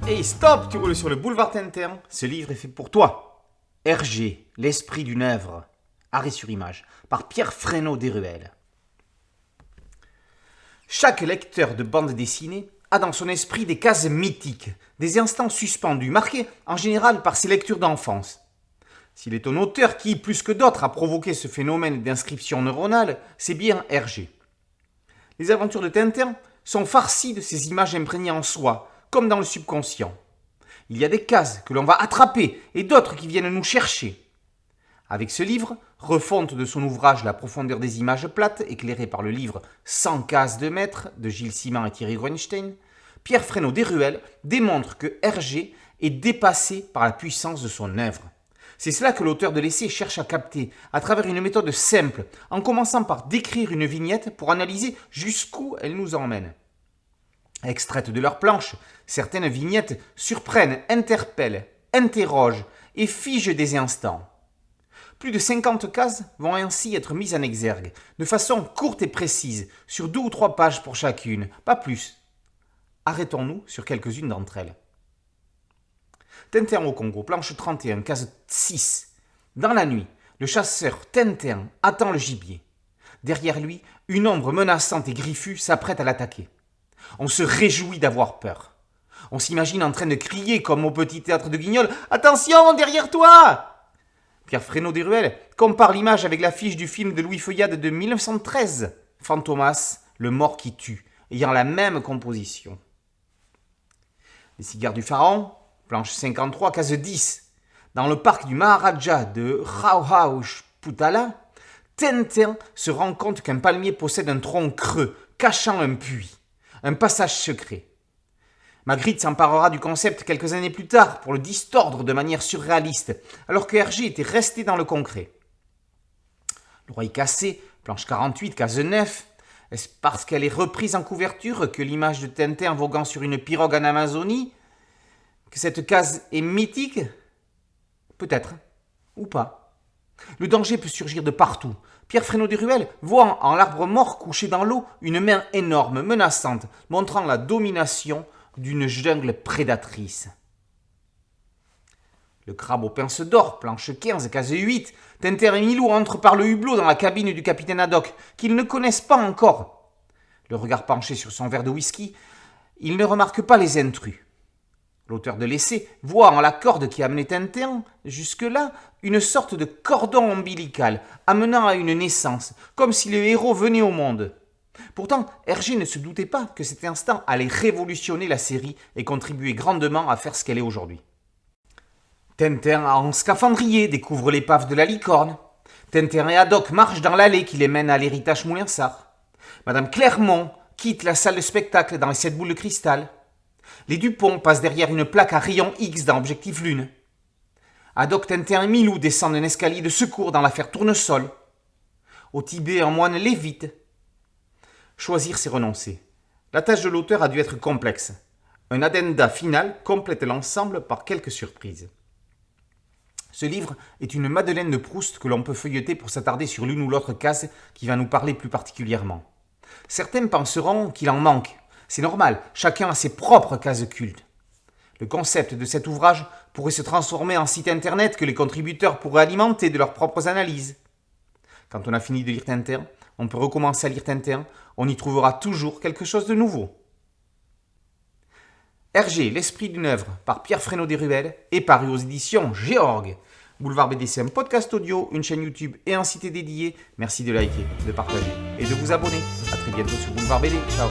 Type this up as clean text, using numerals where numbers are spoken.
Hey stop, tu roules sur le boulevard Tintin. Ce livre est fait pour toi. Hergé, l'esprit d'une œuvre. Arrêt sur image, par Pierre Fresnaud Desruelles. Chaque lecteur de bande dessinée a dans son esprit des cases mythiques, des instants suspendus, marqués en général par ses lectures d'enfance. S'il est un auteur qui, plus que d'autres, a provoqué ce phénomène d'inscription neuronale, c'est bien Hergé. Les aventures de Tintin sont farcies de ces images imprégnées en soi, comme dans le subconscient. Il y a des cases que l'on va attraper et d'autres qui viennent nous chercher. Avec ce livre, refonte de son ouvrage La profondeur des images plates, éclairé par le livre 100 cases de maître de Gilles Simon et Thierry Groenstein, Pierre Fresnaud Desruelles démontre que Hergé est dépassé par la puissance de son œuvre. C'est cela que l'auteur de l'essai cherche à capter à travers une méthode simple, en commençant par décrire une vignette pour analyser jusqu'où elle nous emmène. Extraites de leur planche, certaines vignettes surprennent, interpellent, interrogent et figent des instants. Plus de 50 cases vont ainsi être mises en exergue, de façon courte et précise, sur 2 ou 3 pages pour chacune, pas plus. Arrêtons-nous sur quelques-unes d'entre elles. Tintin au Congo, planche 31, case 6. Dans la nuit, le chasseur Tintin attend le gibier. Derrière lui, une ombre menaçante et griffue s'apprête à l'attaquer. On se réjouit d'avoir peur. On s'imagine en train de crier comme au petit théâtre de Guignol « Attention, derrière toi !» Pierre Fresnaud Desruelles compare l'image avec l'affiche du film de Louis Feuillade de 1913, Fantomas, le mort qui tue, ayant la même composition. Les cigares du pharaon, planche 53, case 10. Dans le parc du Maharaja de Rauhausputala, Tintin se rend compte qu'un palmier possède un tronc creux, cachant un puits, un passage secret. Magritte s'emparera du concept quelques années plus tard pour le distordre de manière surréaliste, alors que Hergé était resté dans le concret. L'oreille cassée, planche 48, case 9. Est-ce parce qu'elle est reprise en couverture que l'image de Tintin voguant sur une pirogue en Amazonie, que cette case est mythique? Peut-être, ou pas. Le danger peut surgir de partout. Pierre Fresnaud Desruelles voit en l'arbre mort couché dans l'eau une main énorme, menaçante, montrant la domination d'une jungle prédatrice. Le crabe aux pinces d'or, planche 15, case 8. Tintin et Milou entrent par le hublot dans la cabine du capitaine Haddock, qu'ils ne connaissent pas encore. Le regard penché sur son verre de whisky, il ne remarque pas les intrus. L'auteur de l'essai voit en la corde qui amenait Tintin jusque-là une sorte de cordon ombilical amenant à une naissance, comme si le héros venait au monde. Pourtant, Hergé ne se doutait pas que cet instant allait révolutionner la série et contribuer grandement à faire ce qu'elle est aujourd'hui. Tintin en scaphandrier découvre l'épave de la licorne. Tintin et Haddock marchent dans l'allée qui les mène à l'héritage Moulinsart. Madame Clermont quitte la salle de spectacle dans les 7 boules de cristal. Les Dupont passent derrière une plaque à rayon X dans Objectif Lune. Haddock, Tintin et Milou descendent un escalier de secours dans l'affaire Tournesol. Au Tibet, un moine lévite. Choisir, c'est renoncer. La tâche de l'auteur a dû être complexe. Un addenda final complète l'ensemble par quelques surprises. Ce livre est une Madeleine de Proust que l'on peut feuilleter pour s'attarder sur l'une ou l'autre case qui va nous parler plus particulièrement. Certains penseront qu'il en manque. C'est normal, chacun a ses propres cases cultes. Le concept de cet ouvrage pourrait se transformer en site internet que les contributeurs pourraient alimenter de leurs propres analyses. Quand on a fini de lire Tintin, on peut recommencer à lire Tintin, on y trouvera toujours quelque chose de nouveau. Hergé, l'esprit d'une œuvre, par Pierre Fresnaud Desruelles, est paru aux éditions Géorg. Boulevard BD, c'est un podcast audio, une chaîne YouTube et un site dédié. Merci de liker, de partager et de vous abonner. A très bientôt sur Boulevard BD. Ciao.